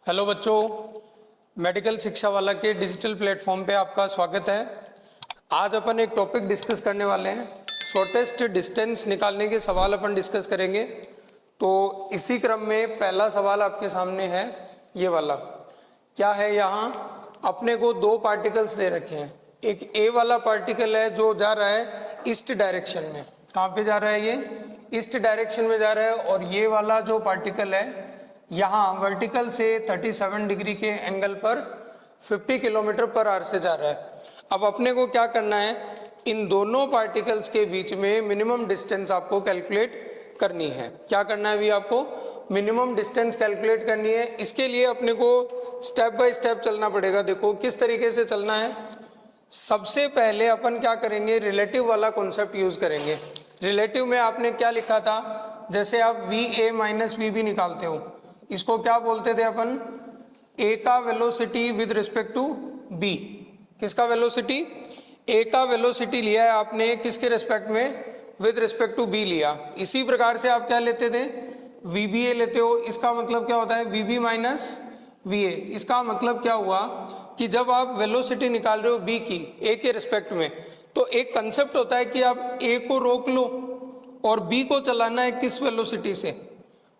Hello बच्चों, medical शिक्षा वाला के डिजिटल प्लेटफॉर्म पे आपका स्वागत है। आज अपन एक टॉपिक डिस्कस करने वाले हैं। शॉर्टेस्ट डिस्टेंस निकालने के सवाल अपन डिस्कस करेंगे। तो इसी क्रम में पहला सवाल आपके सामने है ये वाला। क्या है, यहाँ अपने को दो पार्टिकल्स दे रखे हैं। एक ए वाला पार्टिकल है जो जा रहा है ईस्ट डायरेक्शन में। कहाँ पे जा रहा है ये? ईस्ट डायरेक्शन में जा रहा है। और ये वाला जो पार्टिकल है यहाँ वर्टिकल से 37 डिग्री के एंगल पर 50 किलोमीटर पर आवर से जा रहा है। अब अपने को क्या करना है, इन दोनों पार्टिकल्स के बीच में मिनिमम डिस्टेंस आपको कैलकुलेट करनी है। क्या करना है अभी आपको? मिनिमम डिस्टेंस कैलकुलेट करनी है। इसके लिए अपने को स्टेप बाय स्टेप चलना पड़ेगा। देखो किस तरीके से चलना है। सबसे पहले अपन क्या करेंगे, रिलेटिव वाला कॉन्सेप्ट यूज करेंगे। रिलेटिव में आपने क्या लिखा था, जैसे आप V A minus V B निकालते हो, इसको क्या बोलते थे अपन? ए का velocity with respect to B. किसका वेलोसिटी? ए का वेलोसिटी लिया है आपने, किसके रिस्पेक्ट में? विद रिस्पेक्ट टू बी लिया। इसी प्रकार से आप क्या लेते थे? वी बी ए लेते हो। इसका मतलब क्या होता है? V B minus V A. इसका मतलब क्या हुआ कि जब आप वेलोसिटी निकाल रहे हो बी की ए के रिस्पेक्ट में, तो एक कंसेप्ट होता है कि आप ए को रोक लो और बी को चलाना है किस वेलोसिटी से?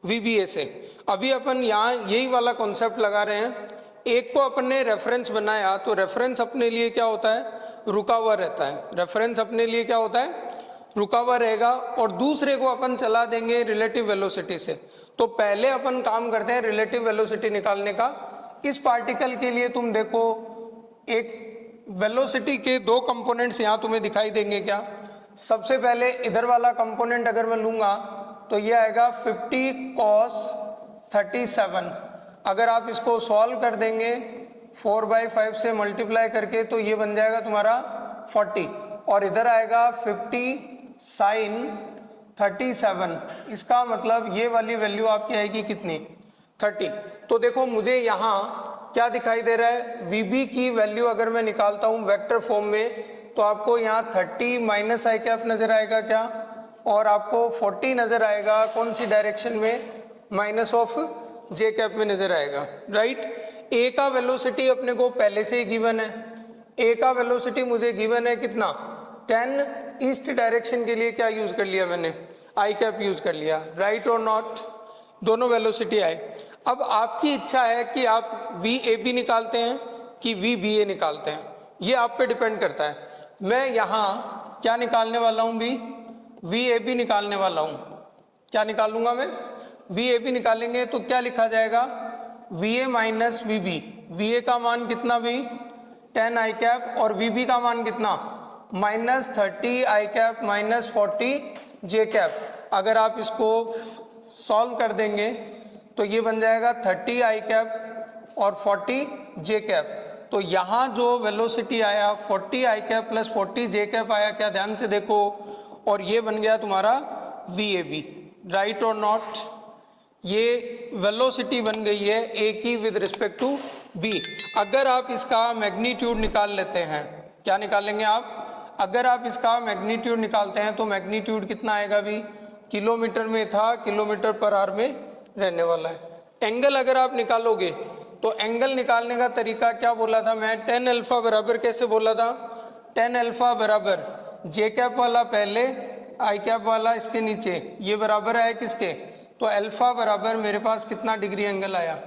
वी बी ए से। अभी अपन यहाँ यही वाला कॉन्सेप्ट लगा रहे हैं। एक को अपन ने रेफरेंस बनाया, तो रेफरेंस अपने लिए क्या होता है? रुका हुआ रहता है। रेफरेंस अपने लिए क्या होता है? रुका हुआ रहेगा। और दूसरे को अपन चला देंगे रिलेटिव वेलोसिटी से। तो पहले अपन काम करते हैं रिलेटिव वेलोसिटी निकालने का। इस पार्टिकल के लिए तुम देखो, एक वेलोसिटी के दो कंपोनेंट्स यहाँ तुम्हें दिखाई देंगे। क्या? सबसे पहले इधर वाला कंपोनेंट अगर मैं लूंगा तो ये आएगा 50 cos 37। अगर आप इसको सॉल्व कर देंगे 4/5 से मल्टीप्लाई करके, तो ये बन जाएगा तुम्हारा 40। और इधर आएगा 50 sin 37। इसका मतलब ये वाली वैल्यू आपकी आएगी कितनी? 30। तो देखो मुझे यहाँ क्या दिखाई दे रहा है, वीबी की वैल्यू अगर मैं निकालता हूँ वेक्टर फॉर्म में, तो आपको यहाँ 30 माइनस आई कैप नजर आएगा क्या? और आपको 40 नजर आएगा कौन सी डायरेक्शन में? माइनस ऑफ जे कैप में नजर आएगा, राइट। ए का वेलोसिटी अपने को पहले से ही गिवन है। ए का वेलोसिटी मुझे गिवन है कितना? 10। ईस्ट डायरेक्शन के लिए क्या यूज कर लिया मैंने? आई कैप यूज कर लिया, राइट और नॉट? दोनों वेलोसिटी आए। अब आपकी इच्छा है कि आप वी ए बी निकालते हैं कि वी बी ए निकालते हैं, ये आप पे डिपेंड करता है। मैं यहाँ क्या निकालने वाला हूँ? वी ए बी निकालने वाला हूँ। क्या निकालूंगा मैं? वी ए बी निकालेंगे तो क्या लिखा जाएगा? V A minus V B. V A का मान कितना भी? 10 आई कैप। और वी बी का मान कितना? Minus 30 I cap minus 40 J cap. अगर आप इसको सॉल्व कर देंगे तो ये बन जाएगा 30 आई कैप और 40 जे कैप। तो यहाँ जो वेलोसिटी आया 40 आई कैप प्लस 40 जे कैप आया, क्या? ध्यान से देखो। और ये बन गया तुम्हारा वी ए बी, राइट और नॉट? ये वेलोसिटी बन गई है ए की विद रिस्पेक्ट टू बी। अगर आप इसका मैग्नीट्यूड निकाल लेते हैं, क्या निकालेंगे आप? अगर आप इसका मैग्नीट्यूड निकालते हैं तो मैग्नीट्यूड कितना आएगा भी? किलोमीटर में था, किलोमीटर पर आवर में रहने वाला है। एंगल अगर आप निकालोगे तो एंगल निकालने का तरीका क्या बोला था मैं? tan अल्फा बराबर कैसे बोला था? tan अल्फा बराबर जे कैप वाला पहले, आई कैप वाला इसके नीचे, ये बराबर है किसके? तो अल्फा बराबर मेरे पास कितना डिग्री एंगल आया?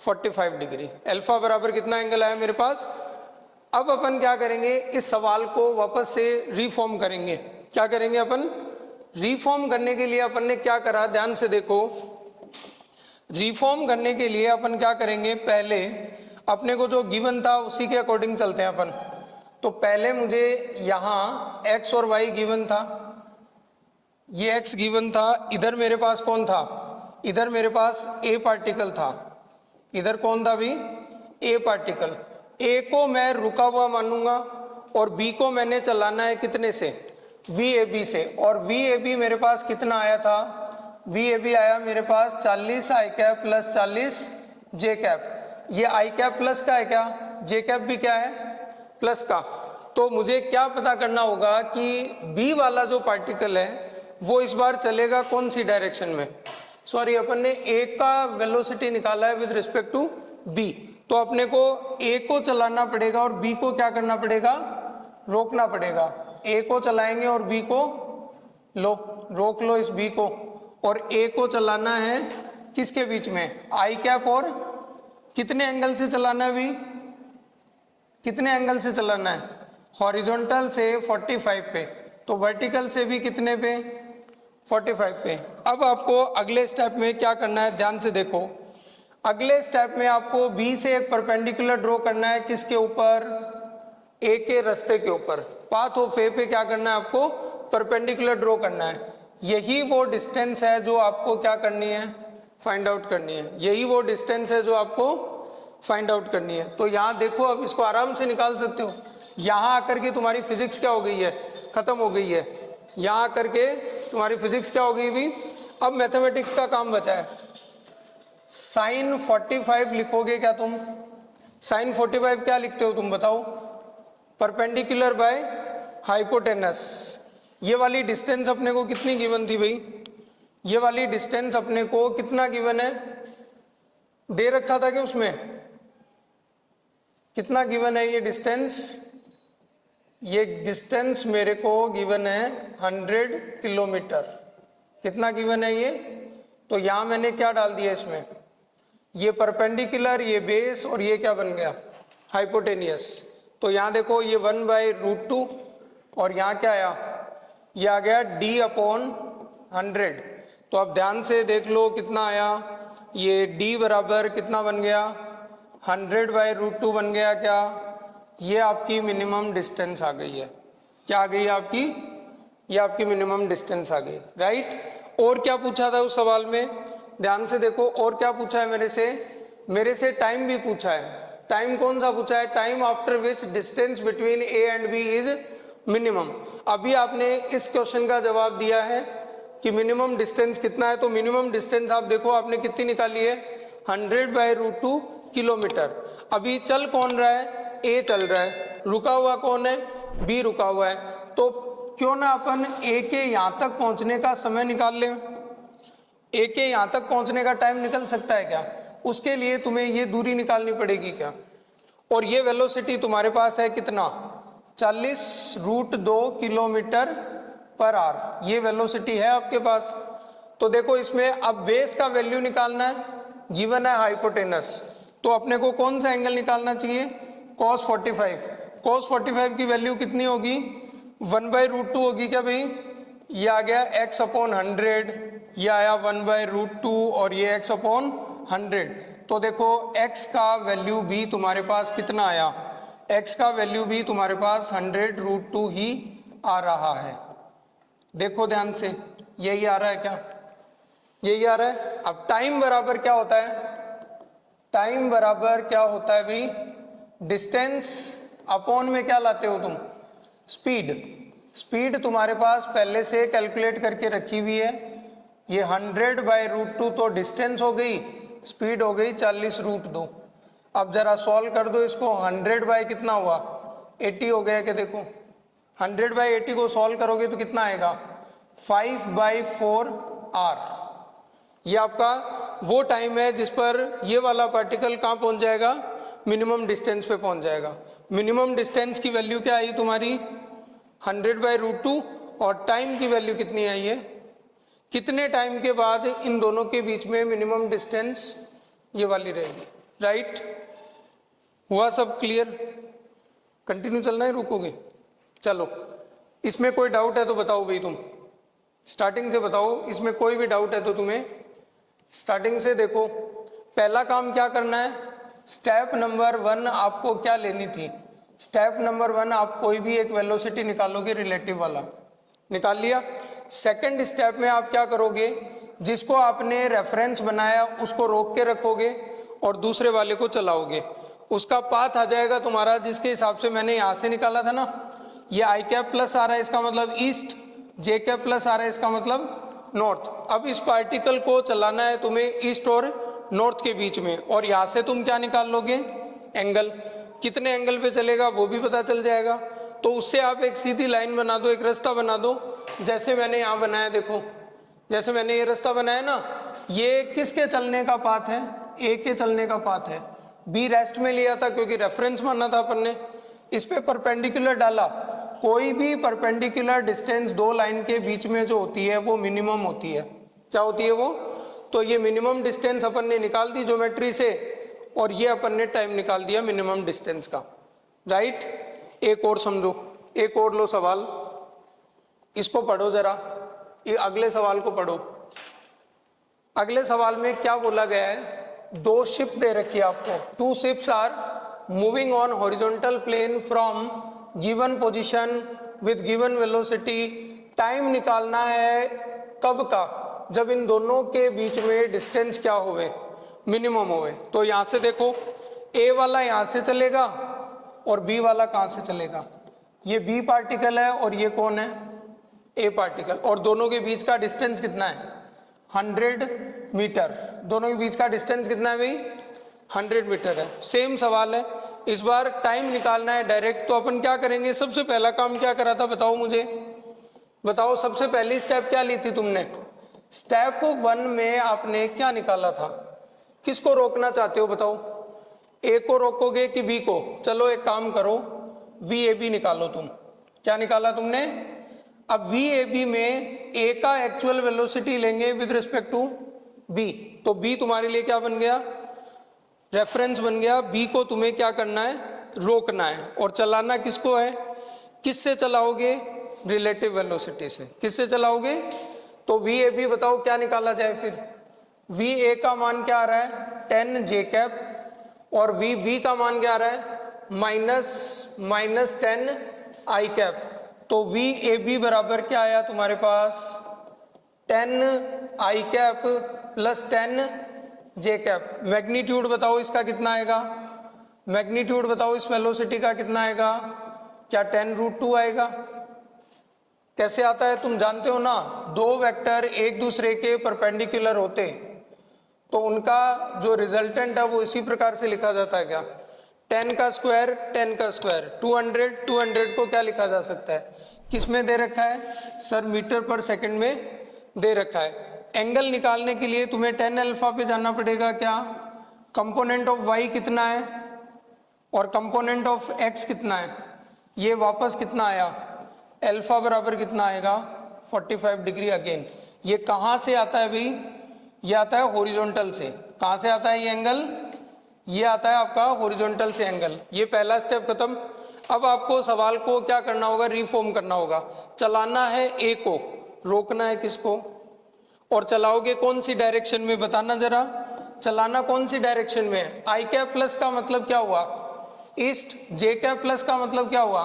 45 डिग्री। अल्फा बराबर कितना एंगल आया मेरे पास? अब अपन क्या करेंगे, इस सवाल को वापस से रिफॉर्म करेंगे। क्या करेंगे अपन? रिफॉर्म करने के लिए अपन ने क्या करा, ध्यान से देखो। रिफॉर्म करने के लिए अपन क्या करेंगे, पहले अपने को जो गिवन था उसी के अकॉर्डिंग चलते हैं अपन। तो पहले मुझे यहाँ x और y गिवन था, ये x गिवन था। इधर मेरे पास कौन था? इधर मेरे पास a पार्टिकल था। इधर कौन था भी? a particle. a को मैं रुका हुआ मानूंगा और b को मैंने चलाना है कितने से? VAB से। और VAB मेरे पास कितना आया था? VAB आया मेरे पास 40 आई कैप प्लस 40 जे कैप। ये आई कैप प्लस का है क्या? जे कैप भी क्या है? प्लस का। तो मुझे क्या पता करना होगा कि B वाला जो पार्टिकल है वो इस बार चलेगा कौन सी डायरेक्शन में? सॉरी, अपन ने A का वेलोसिटी निकाला है विद रिस्पेक्ट टू बी। तो अपने को ए को चलाना पड़ेगा और बी को क्या करना पड़ेगा, रोकना पड़ेगा। ए को चलाएंगे और बी को रोक लो इस बी को, और ए को चलाना है किसके बीच में, आई कैप, और कितने एंगल से चलाना है भी, कितने एंगल से चलाना है, हॉरिजॉन्टल से 45 पे, तो वर्टिकल से भी कितने पे, 45 पे। अब आपको अगले स्टेप में क्या करना है, ध्यान से देखो। अगले स्टेप में आपको बी से एक परपेंडिकुलर ड्रॉ करना है, किसके ऊपर, ए के रास्ते के ऊपर, पाथ ऑफ ए पे क्या करना है आपको, परपेंडिकुलर ड्रॉ करना है। यही वो डिस्टेंस है जो आपको क्या करनी है, फाइंड आउट करनी है। यही वो डिस्टेंस है जो आपको फाइंड आउट करनी है। तो यहाँ देखो, अब इसको आराम से निकाल सकते हो। यहाँ आकर के तुम्हारी फिजिक्स क्या हो गई है, खत्म हो गई है। यहाँ आकर के तुम्हारी फिजिक्स क्या हो गई भी, अब मैथमेटिक्स का काम बचा है। साइन 45 लिखोगे क्या तुम, साइन 45 क्या लिखते हो तुम बताओ, परपेंडिकुलर बाय हाइपोटेनस। ये वाली डिस्टेंस अपने को कितनी गिवन थी भाई, ये वाली डिस्टेंस अपने को कितना गिवन है, दे रखा था कि उसमें कितना गिवन है ये डिस्टेंस, ये डिस्टेंस मेरे को गिवन है 100 किलोमीटर। कितना गिवन है ये, तो यहां मैंने क्या डाल दिया इसमें, ये परपेंडिकुलर, ये बेस, और ये क्या बन गया, हाइपोटेनियस। तो यहाँ देखो ये 1/√2, और यहाँ क्या आया, ये आ गया d/100। तो अब ध्यान से देख लो कितना आया, ये d बराबर कितना बन गया, 100/√2 बन गया क्या। ये आपकी मिनिमम डिस्टेंस आ गई है, क्या आ गई आपकी, ये आपकी मिनिमम डिस्टेंस आ गई, राइट। और क्या पूछा था उस सवाल में, ध्यान से देखो, और क्या पूछा है मेरे से टाइम भी पूछा है। टाइम कौन सा पूछा है, time after which distance between A and B is minimum. अभी आपने इस क्वेश्चन का जवाब दिया है कि मिनिमम डिस्टेंस कितना है, तो मिनिमम डिस्टेंस आप देखो आपने कितनी निकाली है, 100/√2 किलोमीटर। अभी चल कौन रहा है, ए चल रहा है, रुका हुआ कौन है, बी रुका हुआ है। तो क्यों ना अपन ए के यहाँ तक पहुंचने का समय निकाल लें, ए के यहाँ तक पहुंचने का टाइम निकल सकता है क्या, उसके लिए तुम्हें ये दूरी निकालनी पड़ेगी क्या। और ये वेलोसिटी तुम्हारे पास है कितना, 40√2 किलोमीटर पर आवर, ये वेलोसिटी है आपके पास। तो देखो इसमें अब बेस का वैल्यू निकालना है, गिवन है हाइपोटेनस, तो अपने को कौन सा एंगल निकालना चाहिए, cos 45। cos 45 की वैल्यू कितनी होगी, 1/√2 होगी क्या भाई, ये आ गया x/100, ये आया 1/√2, और ये x/100। तो देखो x का वैल्यू भी तुम्हारे पास कितना आया, x का वैल्यू भी तुम्हारे पास 100√2 ही आ रहा है। देखो ध्यान से, यही आ रहा है क्या, यही आ रहा है। अब टाइम बराबर क्या होता है, टाइम बराबर क्या होता है भाई, डिस्टेंस अपॉन में क्या लाते हो तुम, स्पीड। स्पीड तुम्हारे पास पहले से कैलकुलेट करके रखी हुई है, ये 100/√2 तो डिस्टेंस हो गई, स्पीड हो गई 40√2। अब जरा सॉल्व कर दो इसको, 100 बाय कितना हुआ, 80 हो गया कि देखो 100/80 को सॉल्व करोगे तो कितना आएगा, 5/4 आर। ये आपका वो टाइम है जिस पर ये वाला पार्टिकल कहाँ पहुंच जाएगा, मिनिमम डिस्टेंस पे पहुंच जाएगा। मिनिमम डिस्टेंस की वैल्यू क्या आई तुम्हारी, 100/√2, और टाइम की वैल्यू कितनी आई है, कितने टाइम के बाद इन दोनों के बीच में मिनिमम डिस्टेंस ये वाली रहेगी, राइट। हुआ सब क्लियर, कंटिन्यू चलना है, रुकोगे, चलो। इसमें कोई डाउट है तो बताओ भाई, तुम स्टार्टिंग से बताओ, इसमें कोई भी डाउट है तो तुम्हें स्टार्टिंग से देखो। पहला काम क्या करना है, स्टेप नंबर 1 आपको क्या लेनी थी, स्टेप नंबर 1 आप कोई भी एक वेलोसिटी निकालोगे, रिलेटिव वाला निकाल लिया। सेकंड स्टेप में आप क्या करोगे, जिसको आपने रेफरेंस बनाया उसको रोक के रखोगे और दूसरे वाले को चलाओगे, उसका पाथ आ जाएगा तुम्हारा जिसके हिसाब से मैंने यहाँ से निकाला था ना, ये आई कैप प्लस आ रहा है इसका मतलब ईस्ट, जे कैप प्लस आ रहा है इसका मतलब नॉर्थ। अब इस पार्टिकल को चलाना है तुम्हें ईस्ट और नॉर्थ के बीच में, और यहाँ से तुम क्या निकाल लोगे, एंगल, कितने एंगल पे चलेगा वो भी पता चल जाएगा। तो उससे आप एक सीधी लाइन बना दो, एक रास्ता बना दो, जैसे मैंने यहाँ बनाया, देखो जैसे मैंने ये रास्ता बनाया ना, ये किसके चलने का पाथ है, ए के चलने का पाथ है। बी रेस्ट में लिया था क्योंकि रेफरेंस माना था अपन ने, इस पे परपेंडिकुलर डाला। कोई भी परपेंडिकुलर डिस्टेंस दो लाइन के बीच में जो होती है वो मिनिमम होती है। क्या होती है वो? तो ये मिनिमम डिस्टेंस अपन ने निकाल दी ज्योमेट्री से, और ये अपन ने टाइम निकाल दिया मिनिमम डिस्टेंस का, राइट। एक और समझो, एक और लो सवाल, इसको पढ़ो जरा, ये अगले सवाल को पढ़ो। अगले सवाल में क्या बोला गया है? दो शिप दे रखी है आपको, two ships are moving on horizontal plane from given position with given velocity. Time निकालना है कब का? जब इन दोनों के बीच में डिस्टेंस क्या होवे? मिनिमम होवे। तो यहां से देखो, ए वाला यहां से चलेगा और बी वाला कहां से चलेगा? ये बी पार्टिकल है और ये कौन है? ए पार्टिकल। और दोनों के बीच का डिस्टेंस कितना है? 100 मीटर। दोनों के बीच का डिस्टेंस कितना है भाई? 100 मीटर है। सेम सवाल है, इस बार टाइम निकालना है डायरेक्ट। तो अपन क्या करेंगे? सबसे पहला काम क्या करा था बताओ मुझे, बताओ। सबसे पहली स्टेप क्या ली थी तुमने? स्टेप 1 में आपने क्या निकाला था? किसको रोकना चाहते हो बताओ? ए को रोकोगे कि बी को? चलो एक काम करो, वी ए बी निकालो तुम। क्या निकाला तुमने? अब वी ए बी में ए का एक्चुअल वेलोसिटी लेंगे विद रिस्पेक्ट टू बी। तो बी तुम्हारे लिए क्या बन गया? रेफरेंस बन गया। बी को तुम्हें क्या करना है? रोकना है। और चलाना किसको है? किससे चलाओगे? रिलेटिव वेलोसिटी से। किससे चलाओगे? तो वी ए बी बताओ क्या निकाला जाए फिर? वी ए का मान क्या आ रहा है? 10 जे कैप, और वी बी का मान क्या आ रहा है? Minus 10 I cap. तो वी ए बी बराबर क्या आया तुम्हारे पास? 10 I cap plus 10 J cap. Magnitude बताओ इसका कितना आएगा? मैग्नीट्यूड बताओ इस वेलोसिटी का कितना आएगा? क्या 10√2 आएगा? कैसे आता है तुम जानते हो ना? दो वेक्टर एक दूसरे के परपेंडिकुलर होते तो उनका जो रिजल्टेंट है वो इसी प्रकार से लिखा जाता है। क्या? 10 का स्क्वायर 10 का स्क्वायर, 200 को क्या लिखा जा सकता है? किस में दे रखा है सर? मीटर पर सेकंड में दे रखा है। एंगल निकालने के लिए तुम्हें 10 अल्फा पे जाना पड़ेगा। क्या? कंपोनेंट ऑफ y कितना है और कंपोनेंट ऑफ x कितना है? ये वापस कितना आया? अल्फा बराबर कितना आएगा? 45 डिग्री अगेन। ये कहाँ से आता है भाई? ये आता है हॉरिजॉन्टल से। कहाँ से आता है ये एंगल? ये आता है आपका हॉरिजॉन्टल से एंगल। ये पहला स्टेप खत्म। अब आपको सवाल को क्या करना होगा? रिफॉर्म करना होगा। चलाना है ए को, रोकना है किसको? और चलाओगे कौन सी डायरेक्शन में? बताना जरा, चलाना कौन सी डायरेक्शन में है? आई कैप प्लस का मतलब क्या हुआ? ईस्ट। जे कैप प्लस का मतलब क्या हुआ?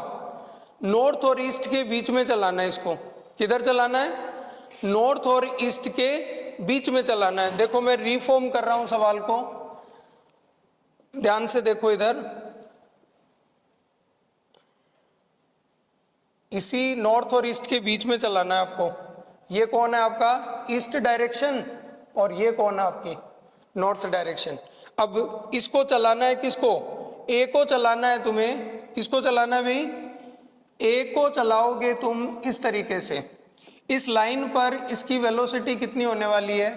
नॉर्थ और ईस्ट के बीच में चलाना है इसको। किधर चलाना है? नॉर्थ और ईस्ट के बीच में चलाना है। देखो मैं रिफॉर्म कर रहा हूं सवाल को, ध्यान से देखो इधर। इसी नॉर्थ और ईस्ट के बीच में चलाना है आपको। ये कौन है आपका? ईस्ट डायरेक्शन, और ये कौन है आपकी? North direction. अब इसको चलाना है किसको? ए को चलाना है तुम्हें। किसको चलाना है भाई? ए को चलाओगे तुम इस तरीके से। इस लाइन पर इसकी वेलोसिटी कितनी होने वाली है?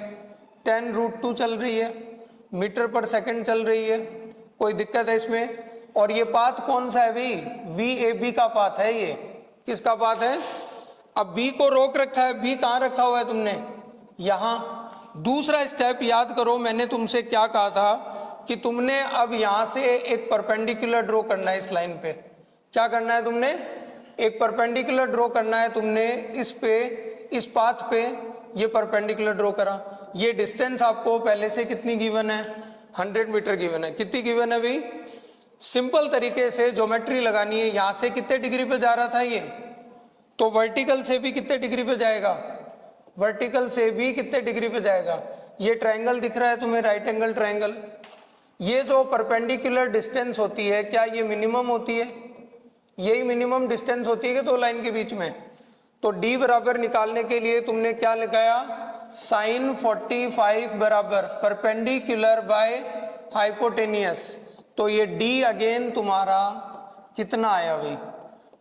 10√2 चल रही है, मीटर पर सेकंड चल रही है। कोई दिक्कत है इसमें? और ये पाथ कौन सा है भाई? वी ए बी का पाथ है। ये किसका पाथ है? अब बी को रोक रखा है। बी कहाँ रखा हुआ है तुमने? यहाँ। दूसरा स्टेप याद करो, मैंने तुमसे क्या कहा था कि तुमने अब यहाँ से एक परपेंडिकुलर ड्रॉ करना है इस लाइन पे। क्या करना है तुमने? एक परपेंडिकुलर ड्रॉ करना है तुमने इस पे, इस पाथ पे। ये परपेंडिकुलर ड्रॉ करा। ये डिस्टेंस आपको पहले से कितनी गिवन है? 100 मीटर गिवन है। कितनी गिवन है भाई? सिंपल तरीके से ज्योमेट्री लगानी है। यहाँ से कितने डिग्री पे जा रहा था ये? तो वर्टिकल से भी कितने डिग्री पे जाएगा? वर्टिकल से भी कितने डिग्री पे जाएगा? ये ट्रायंगल दिख रहा है तुम्हें, राइट एंगल ट्रायंगल। ये जो परपेंडिकुलर डिस्टेंस होती है, क्या ये मिनिमम होती है? यही मिनिमम डिस्टेंस होती है कि दो लाइन के बीच में। तो d बराबर निकालने के लिए तुमने क्या लगाया? sin 45 बराबर परपेंडिकुलर बाय हाइपोटेनियस। तो ये d अगेन तुम्हारा कितना आया भाई?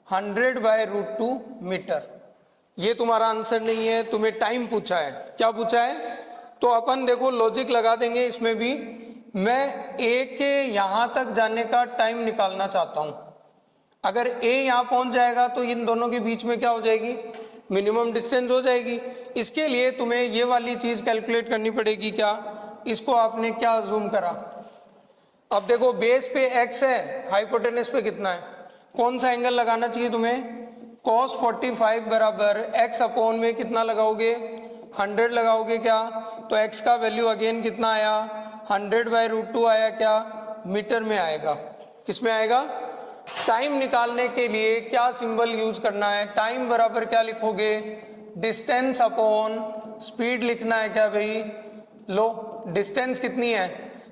100/√2 मीटर। ये तुम्हारा आंसर नहीं है, तुम्हें टाइम पूछा है। क्या पूछा है? तो अपन देखो लॉजिक लगा देंगे इसमें भी। मैं ए के यहाँ तक जाने का टाइम निकालना चाहता हूँ। अगर ए यहाँ पहुँच जाएगा तो इन दोनों के बीच में क्या हो जाएगी, मिनिमम डिस्टेंस हो जाएगी। इसके लिए तुम्हें ये वाली चीज़ कैलकुलेट करनी पड़ेगी। क्या, इसको आपने क्या जूम करा, अब देखो बेस पे x है, हाइपोटेनस पे कितना है, कौन सा एंगल लगाना चाहिए तुम्हें, cos 45 बराबर x अपॉन में कितना लगाओगे, 100 लगाओगे क्या, तो x का वैल्यू अगेन कितना आया, 100/√2 आया, क्या मीटर में आएगा, किस में आएगा। टाइम निकालने के लिए क्या सिंबल यूज करना है, टाइम बराबर क्या लिखोगे, डिस्टेंस अपॉन स्पीड लिखना है क्या भाई। लो डिस्टेंस कितनी है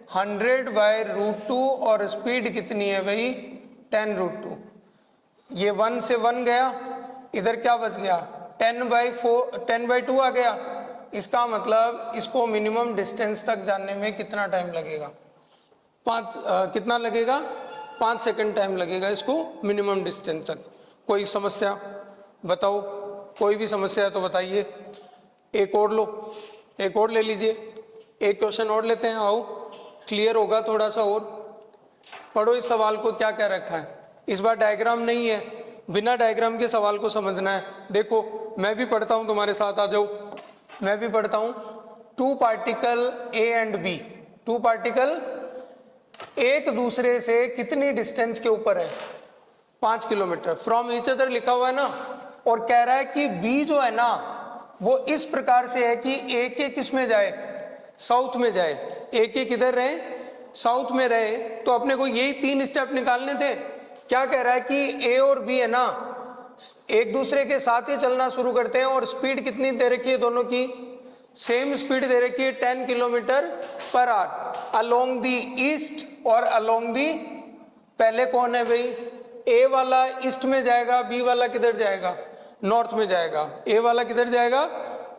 100/√2 और स्पीड कितनी है भाई 10√2। ये 1 से 1 गया, इधर क्या बच गया 10/2 आ गया। इसका मतलब इसको मिनिमम डिस्टेंस तक जानने में कितना टाइम लगेगा, कितना लगेगा 5 सेकंड टाइम लगेगा इसको मिनिमम डिस्टेंस तक। कोई समस्या बताओ, कोई भी समस्या है तो बताइए। एक और लो, एक और ले लीजिए, एक क्वेश्चन और लेते हैं, आओ क्लियर होगा थोड़ा सा और। पढ़ो इस सवाल को क्या क्या रखा है, इस बार डायग्राम नहीं है, बिना डायग्राम के सवाल को समझना है। देखो मैं भी पढ़ता हूँ तुम्हारे साथ, आ जाओ मैं भी पढ़ता हूँ। 2 particle A and B, 2 particle एक दूसरे से कितनी डिस्टेंस के ऊपर है, 5 किलोमीटर फ्रॉम ईच अदर लिखा हुआ है ना, और कह रहा है कि बी जो है ना वो इस प्रकार से है कि ए के किस में जाए, साउथ में जाए, ए के किधर रहे, साउथ में रहे। तो अपने को यही 3 स्टेप निकालने थे। क्या कह रहा है कि ए और बी है ना एक दूसरे के साथ ही चलना शुरू करते हैं, और स्पीड कितनी दे रखी है दोनों की, सेम स्पीड दे रखी है 10 किलोमीटर/आवर अलोंग दी ईस्ट और अलोंग दी, पहले कौन है भाई, ए वाला ईस्ट में जाएगा, बी वाला किधर जाएगा, नॉर्थ में जाएगा। ए वाला किधर जाएगा,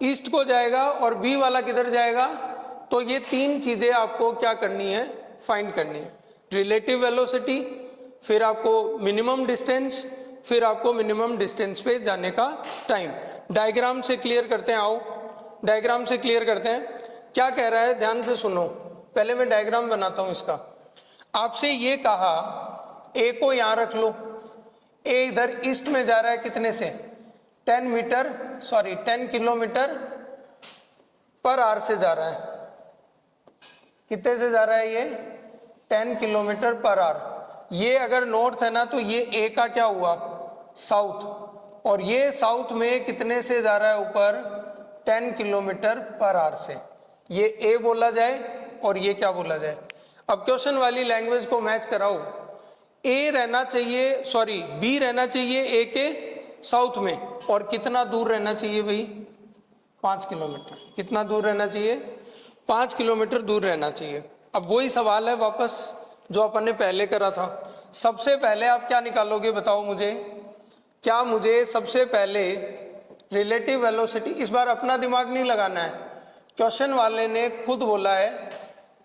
ईस्ट को जाएगा, और बी वाला किधर जाएगा। तो ये 3 चीजें आपको क्या करनी है, फाइंड करनी है, रिलेटिव वेलोसिटी, फिर आपको मिनिमम डिस्टेंस, फिर आपको मिनिमम डिस्टेंस पे जाने का टाइम। डायग्राम से क्लियर करते हैं, आओ डायग्राम से क्लियर करते हैं। क्या कह रहा है ध्यान से सुनो, पहले मैं डायग्राम बनाता हूं इसका। आपसे ये कहा ए को यहां रख लो, ए इधर ईस्ट में जा रहा है कितने से 10 किलोमीटर/आवर से जा रहा है। कितने से जा रहा है ये 10 किलोमीटर/आवर। ये अगर नॉर्थ है ना तो ये ए का क्या हुआ साउथ, और ये साउथ में कितने से जा रहा है ऊपर 10 किलोमीटर/आवर से। ये ए बोला जाए और ये क्या बोला जाए। अब क्वेश्चन वाली लैंग्वेज को मैच कराओ, ए रहना चाहिए, सॉरी बी रहना चाहिए ए के साउथ में, और कितना दूर रहना चाहिए भाई 5 किलोमीटर। कितना दूर रहना चाहिए 5 किलोमीटर दूर रहना चाहिए। अब वही सवाल है वापस जो अपन ने पहले करा था। सबसे पहले आप क्या निकालोगे बताओ मुझे, क्या मुझे सबसे पहले रिलेटिव वेलोसिटी, इस बार अपना दिमाग नहीं लगाना है, क्वेश्चन वाले ने खुद बोला है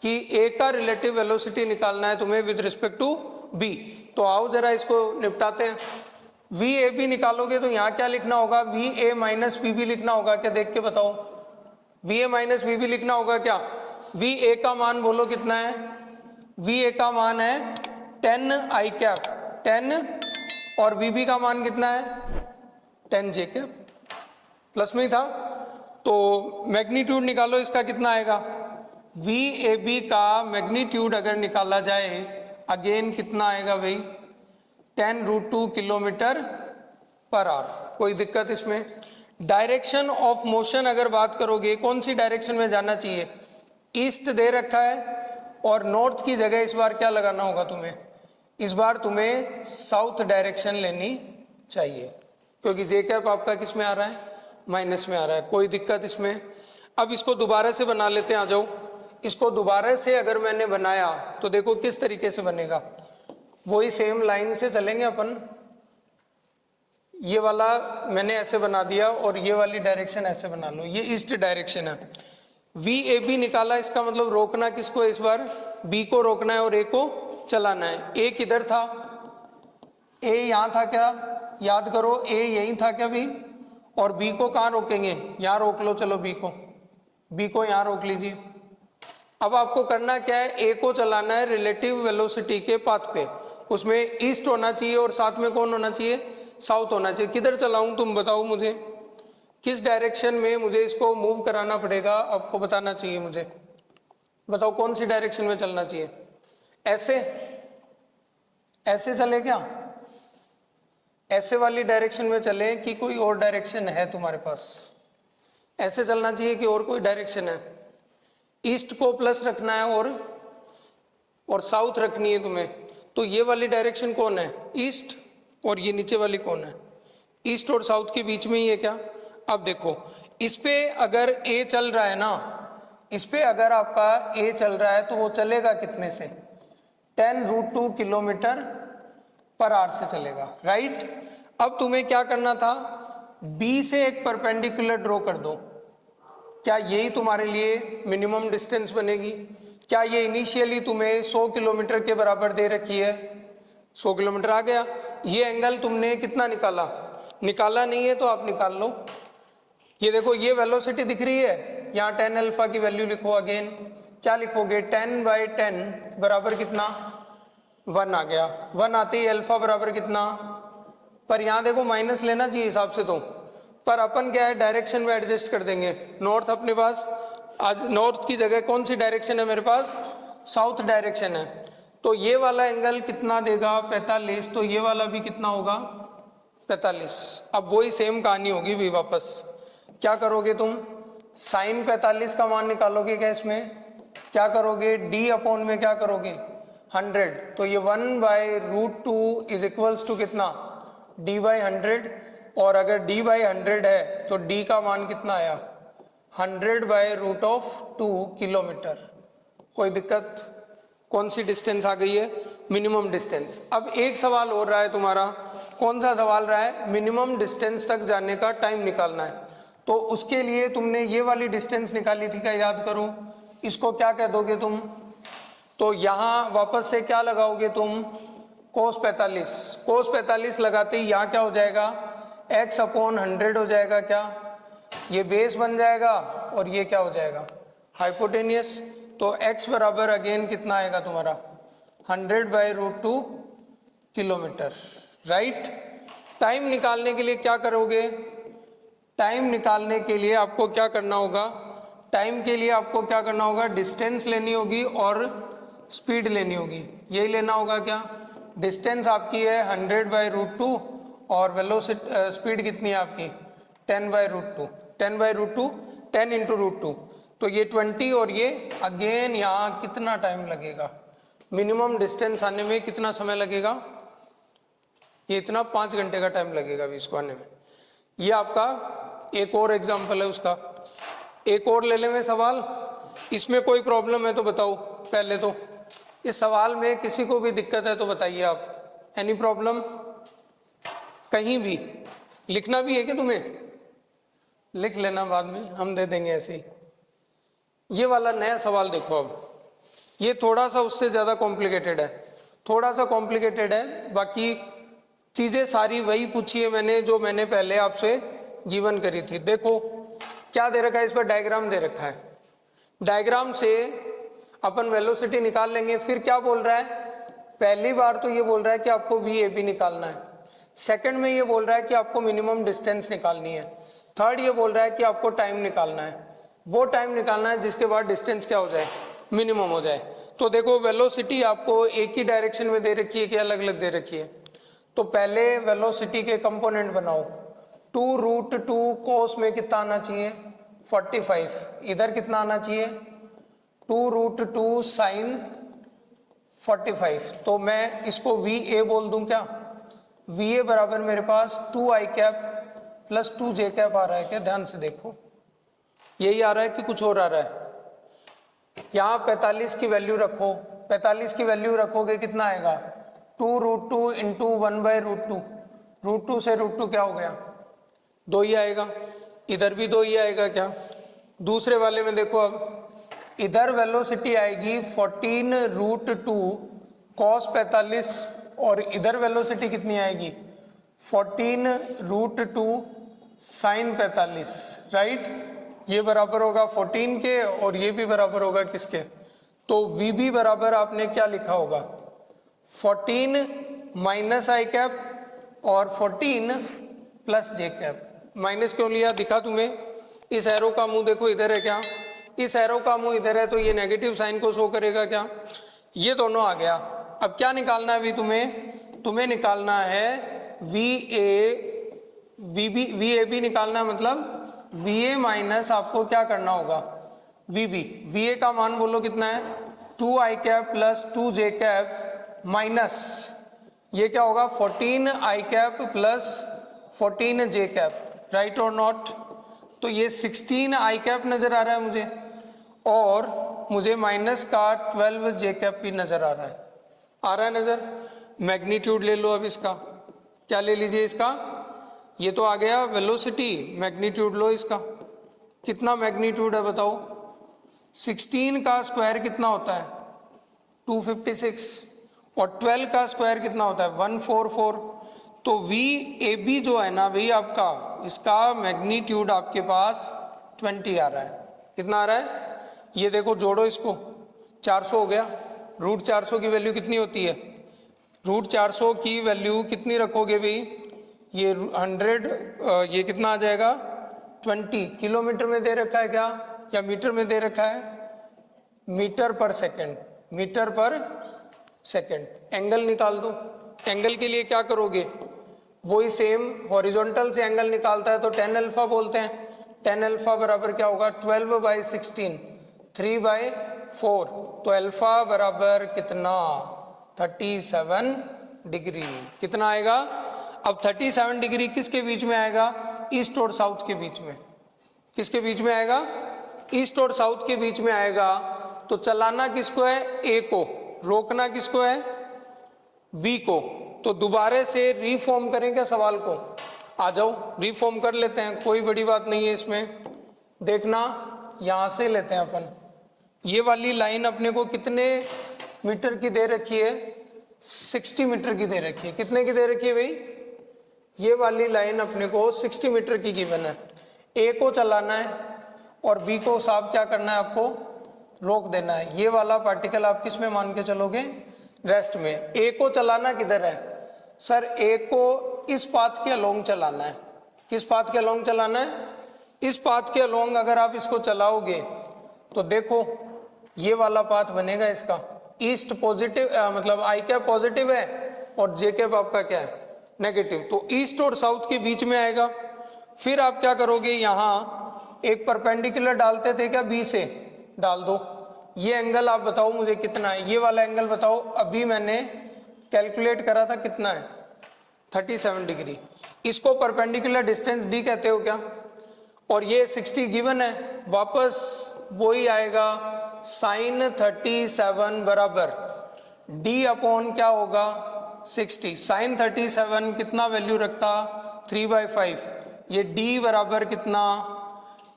कि ए का रिलेटिव वेलोसिटी निकालना है तुम्हें विद रिस्पेक्ट टू बी। तो आओ जरा इसको निपटाते हैं। वी ए बी निकालोगे तो यहाँ क्या लिखना होगा, V A minus B B लिखना होगा क्या, देख के बताओ। V A minus B B लिखना होगा क्या। वी ए का मान बोलो कितना है, वी ए का मान है 10 आई कैप 10, और वी बी का मान कितना है 10 जे कैप, प्लस में ही था। तो मैग्नीट्यूड निकालो इसका कितना आएगा, वी ए बी का मैग्नीट्यूड अगर निकाला जाए अगेन कितना आएगा भाई 10√2 किलोमीटर/आवर। कोई दिक्कत इसमें। डायरेक्शन ऑफ मोशन अगर बात करोगे कौन सी डायरेक्शन में जाना चाहिए, ईस्ट दे रखा है, और नॉर्थ की जगह इस बार क्या लगाना होगा तुम्हें, इस बार तुम्हें साउथ डायरेक्शन लेनी चाहिए, क्योंकि जे कैप आपका किस में आ रहा है माइनस में आ रहा है। कोई दिक्कत इसमें। अब इसको दोबारा से बना लेते हैं, आ जाओ। इसको दोबारा से अगर मैंने बनाया तो देखो किस तरीके से बनेगा, वही सेम लाइन से चलेंगे अपन। ये वाला मैंने ऐसे बना दिया और ये वाली डायरेक्शन ऐसे बना लो, ये ईस्ट डायरेक्शन है। वी ए बी निकाला, इसका मतलब रोकना किसको है इस बार, बी को रोकना है और ए को चलाना है। ए किधर था, ए यहाँ था क्या, याद करो ए यहीं था क्या भी, और बी को कहाँ रोकेंगे, यहाँ रोक लो, चलो बी को यहाँ रोक लीजिए, अब आपको करना क्या है, ए को चलाना है रिलेटिव वेलोसिटी के पाथ पे, उसमें ईस्ट होना चाहिए और साथ में कौन होना चाहिए, साउथ होना चाहिए। किधर चलाऊं तुम बताओ मुझे, किस डायरेक्शन में मुझे इसको मूव कराना पड़ेगा, आपको बताना चाहिए मुझे। बताओ कौन सी डायरेक्शन में चलना चाहिए। ऐसे, ऐसे चले क्या, ऐसे वाली डायरेक्शन में चले कि कोई और डायरेक्शन है तुम्हारे पास, ऐसे चलना चाहिए कि और कोई डायरेक्शन है। ईस्ट को प्लस रखना है और साउथ रखनी है तुम्हें, तो ये वाली डायरेक्शन कौन है, ईस्ट, और ये नीचे वाली कौन है, ईस्ट और साउथ के बीच में ही है क्या। अब देखो इस पे अगर ए चल रहा है ना, इस पे अगर आपका ए चल रहा है तो वो चलेगा कितने से, 10√2 किलोमीटर पर आवर से चलेगा, राइट। अब तुम्हें क्या करना था, बी से एक परपेंडिकुलर ड्रॉ कर दो। क्या यही तुम्हारे लिए मिनिमम डिस्टेंस बनेगी। क्या ये इनिशियली तुम्हें 100 किलोमीटर के बराबर दे रखी है, 100 किलोमीटर आ गया। ये एंगल तुमने कितना निकाला, निकाला नहीं है तो आप निकाल लो। ये देखो ये वेलोसिटी दिख रही है, यहाँ 10 अल्फा की वैल्यू लिखो। अगेन क्या लिखोगे, 10/10 बराबर कितना, 1 आ गया। 1 आते ही अल्फा बराबर कितना, पर यहाँ देखो माइनस लेना चाहिए हिसाब से तो, पर अपन क्या है डायरेक्शन में एडजस्ट कर देंगे। नॉर्थ अपने पास, आज नॉर्थ की जगह कौन सी डायरेक्शन है मेरे पास, साउथ डायरेक्शन है। तो ये वाला एंगल कितना देगा, 45, तो ये वाला भी कितना होगा, 45। अब वही सेम कहानी होगी भी वापस। क्या करोगे तुम, साइन 45 का मान निकालोगे क्या इसमें, क्या करोगे, डी अपॉन में क्या करोगे, 100। तो ये 1/√2 इज इक्वल्स टू कितना, d/100। और अगर d/100 है तो d का मान कितना आया, 100/√2 किलोमीटर। कोई दिक्कत, कौन सी डिस्टेंस आ गई है, मिनिमम डिस्टेंस। अब एक सवाल और रहा है तुम्हारा, कौन सा सवाल रहा है, मिनिमम डिस्टेंस तक जाने का टाइम निकालना है। तो उसके लिए तुमने ये वाली डिस्टेंस निकाली थी, क्या याद करो, इसको क्या कह दोगे तुम, तो यहाँ वापस से क्या लगाओगे तुम, cos 45। cos 45 लगाते ही यहाँ क्या हो जाएगा, x/100 हो जाएगा, क्या ये बेस बन जाएगा और ये क्या हो जाएगा, हाइपोटेनियस। तो x बराबर अगेन कितना आएगा तुम्हारा, 100/√2 किलोमीटर, राइट। टाइम निकालने के लिए क्या करोगे, टाइम निकालने के लिए आपको क्या करना होगा, टाइम के लिए आपको क्या करना होगा, डिस्टेंस लेनी होगी और स्पीड लेनी होगी। यही लेना होगा क्या, डिस्टेंस आपकी है 100/√2 और वेलोसिटी स्पीड कितनी है आपकी 10/√2, 10/√2 10 × √2, तो ये 20। और ये अगेन यहाँ कितना टाइम लगेगा, मिनिमम डिस्टेंस आने में कितना समय लगेगा, ये इतना 5 घंटे का टाइम लगेगा अभी इसको आने में। ये आपका एक और एग्जाम्पल है उसका। एक और ले लें में सवाल, इसमें कोई प्रॉब्लम है तो बताओ। पहले तो इस सवाल में किसी को भी दिक्कत है तो बताइए आप, एनी प्रॉब्लम, कहीं भी लिखना भी है कि तुम्हें, लिख लेना बाद में हम दे देंगे ऐसे ही। ये वाला नया सवाल देखो, अब ये थोड़ा सा उससे ज़्यादा कॉम्प्लिकेटेड है, थोड़ा सा कॉम्प्लिकेटेड है, बाकी चीज़ें सारी वही पूछी है मैंने जो मैंने पहले आपसे गिवन करी थी। देखो क्या दे रखा है, इस पर डायग्राम दे रखा है, डायग्राम से अपन वेलोसिटी निकाल लेंगे। फिर क्या बोल रहा है, पहली बार तो ये बोल रहा है कि आपको VAB निकालना है, सेकंड में ये बोल रहा है कि आपको मिनिमम डिस्टेंस निकालनी है, थर्ड ये बोल रहा है कि आपको टाइम निकालना है, वो टाइम निकालना है जिसके बाद डिस्टेंस क्या हो जाए, मिनिमम हो जाए। तो देखो वेलोसिटी आपको एक ही डायरेक्शन में दे रखी है कि अलग अलग दे रखी है, तो पहले वेलोसिटी के कंपोनेंट बनाओ। 2√2 cos में कितना आना चाहिए, 45, इधर कितना आना चाहिए 2√2 sin 45। तो मैं इसको VA बोल दूं क्या, VA बराबर मेरे पास 2i cap plus 2j cap आ रहा है क्या, ध्यान से देखो यही आ रहा है कि कुछ और आ रहा है। यहाँ 45 की वैल्यू रखो, 45 की वैल्यू रखोगे कितना आएगा 2√2 इंटू 1/√2, √2 से √2 क्या हो गया 2 ही आएगा, इधर भी 2 ही आएगा क्या। दूसरे वाले में देखो, अब इधर वेलोसिटी आएगी 14√2 cos 45 और इधर वेलोसिटी कितनी आएगी 14√2 sin 45, राइट। ये बराबर होगा 14 के और ये भी बराबर होगा किसके तो VB बराबर आपने क्या लिखा होगा, 14 माइनस आई कैप और 14 प्लस जे कैप। माइनस क्यों लिया दिखा तुम्हें, इस एरो का मुंह देखो इधर है क्या, इस एरो का मुंह इधर है, तो ये नेगेटिव साइन को शो करेगा क्या, ये दोनों आ गया। अब क्या निकालना है अभी तुम्हें निकालना है VAB निकालना है, मतलब VA माइनस आपको क्या करना होगा VB। VA का मान बोलो कितना है, 2 आई कैप प्लस 2 जे कैप माइनस ये क्या होगा 14 आई कैप प्लस 14 जे कैप, राइट और नॉट। तो ये 16 आई कैप नजर आ रहा है मुझे, और मुझे माइनस का 12 जे कैप भी नजर आ रहा है नजर। मैग्नीट्यूड ले लो अब इसका, क्या ले लीजिए इसका, ये तो आ गया वेलोसिटी, मैग्नीट्यूड लो इसका, कितना मैग्नीट्यूड है बताओ, 16 का स्क्वायर कितना होता है 256, और 12 का स्क्वायर कितना होता है 144। तो VAB जो है ना भाई आपका, इसका मैग्नीट्यूड आपके पास 20 आ रहा है। कितना आ रहा है, ये देखो जोड़ो इसको, 400 हो गया। रूट 400 की वैल्यू कितनी होती है, रूट 400 की वैल्यू कितनी रखोगे भाई, ये 100, ये कितना आ जाएगा 20। किलोमीटर में दे रखा है क्या, या मीटर में दे रखा है, मीटर पर सेकंड, मीटर पर सेकंड। एंगल निकाल दो, एंगल के लिए क्या करोगे, वही सेम हॉरिजॉन्टल से एंगल निकालता है तो tan अल्फा बोलते हैं। tan अल्फा बराबर क्या होगा 12/16, 3/4, तो अल्फा बराबर कितना 37 डिग्री। कितना आएगा, अब 37 डिग्री किसके बीच में आएगा, ईस्ट और साउथ के बीच में। किसके बीच में आएगा, ईस्ट और साउथ के बीच में आएगा। तो चलाना किसको है, ए को, रोकना किसको है, बी को। तो दोबारा से रीफॉर्म करें क्या सवाल को, आ जाओ रीफॉर्म कर लेते हैं, कोई बड़ी बात नहीं है इसमें। देखना यहाँ से लेते हैं अपन, ये वाली लाइन अपने को कितने मीटर की दे रखी है, 60 मीटर की दे रखी है। कितने की दे रखी है भाई, ये वाली लाइन अपने को 60 मीटर की गिवन है। ए को चलाना है और बी को साहब क्या करना है, आपको रोक देना है। ये वाला पार्टिकल आप किस में मान के चलोगे, रेस्ट में। ए को चलाना किधर है सर, ए को इस पाथ के अलोंग चलाना है। किस पाथ के अलोंग चलाना है, इस पाथ के अलोंग अगर आप इसको चलाओगे तो देखो ये वाला पाथ बनेगा इसका, ईस्ट पॉजिटिव, मतलब आई कैप पॉजिटिव है और जे कैप आपका क्या है नेगेटिव, तो ईस्ट और साउथ के बीच में आएगा। फिर आप क्या करोगे, यहाँ एक परपेंडिकुलर डालते थे क्या, बी से डाल दो। ये एंगल आप बताओ मुझे कितना है, ये वाला एंगल बताओ, अभी मैंने कैलकुलेट करा था कितना है 37 डिग्री। इसको परपेंडिकुलर डिस्टेंस डी कहते हो क्या, और ये 60 गिवन है, वापस वही आएगा साइन 37 बराबर डी अपॉन क्या होगा 60। साइन 37 कितना वैल्यू रखता 3/5, ये डी बराबर कितना,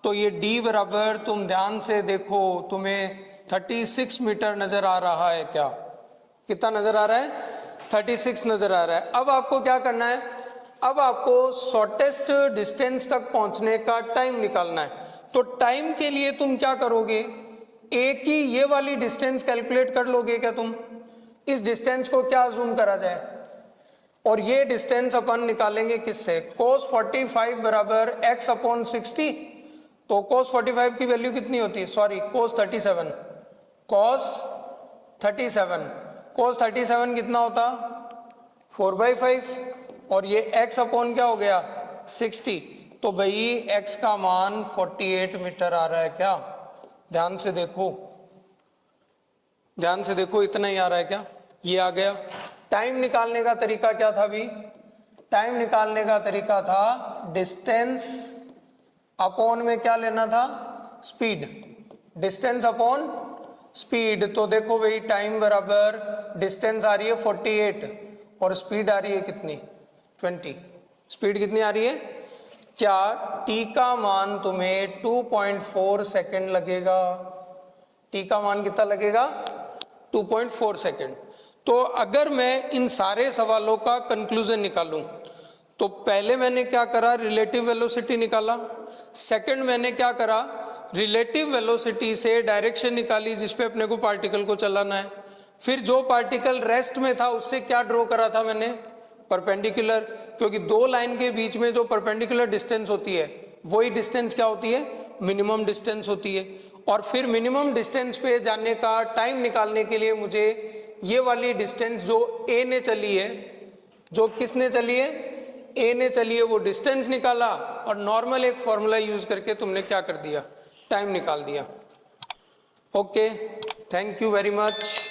तो ये डी बराबर तुम ध्यान से देखो तुम्हें 36 मीटर नजर आ रहा है क्या, कितना नजर आ रहा है 36 नजर आ रहा है। अब आपको क्या करना है, अब आपको शॉर्टेस्ट डिस्टेंस तक पहुंचने का टाइम निकालना है। तो टाइम के लिए तुम क्या करोगे, एक ही ये वाली डिस्टेंस कैलकुलेट कर लोगे क्या तुम, इस डिस्टेंस को क्या जूम करा जाए, और ये डिस्टेंस अपन निकालेंगे किससे, cos 45 बराबर x अपॉन 60। तो cos 45 की वैल्यू कितनी होती है, सॉरी cos 37, cos 37 कितना होता 4/5, और ये x अपॉन क्या हो गया 60। तो भाई x का मान 48 मीटर आ रहा है क्या, ध्यान से देखो, ध्यान से देखो, इतना ही आ रहा है क्या, ये आ गया। टाइम निकालने का तरीका क्या था भी, टाइम निकालने का तरीका था डिस्टेंस अपॉन में क्या लेना था, स्पीड, डिस्टेंस अपॉन स्पीड। तो देखो भाई टाइम बराबर डिस्टेंस आ रही है 48 और स्पीड आ रही है कितनी 20। स्पीड कितनी आ रही है, क्या t का मान तुम्हें 2.4 सेकेंड लगेगा, t का मान कितना लगेगा 2.4 सेकेंड। तो अगर मैं इन सारे सवालों का कंक्लूजन निकालूं, तो पहले मैंने क्या करा, रिलेटिव वेलोसिटी निकाला, सेकंड मैंने क्या करा, रिलेटिव वेलोसिटी से डायरेक्शन निकाली जिस पे अपने को पार्टिकल को चलाना है। फिर जो पार्टिकल रेस्ट में था उससे क्या ड्रॉ करा था मैंने, परपेंडिकुलर, क्योंकि दो लाइन के बीच में जो परपेंडिकुलर डिस्टेंस होती है वही डिस्टेंस क्या होती है, मिनिमम डिस्टेंस होती है। और फिर मिनिमम डिस्टेंस पे जाने का टाइम निकालने के लिए मुझे ये वाली डिस्टेंस जो ए ने चली है, जो किसने चली है, ए ने चली है, वो डिस्टेंस निकाला और नॉर्मल एक फॉर्मूला यूज करके तुमने क्या कर दिया, टाइम निकाल दिया। Okay, thank you very much.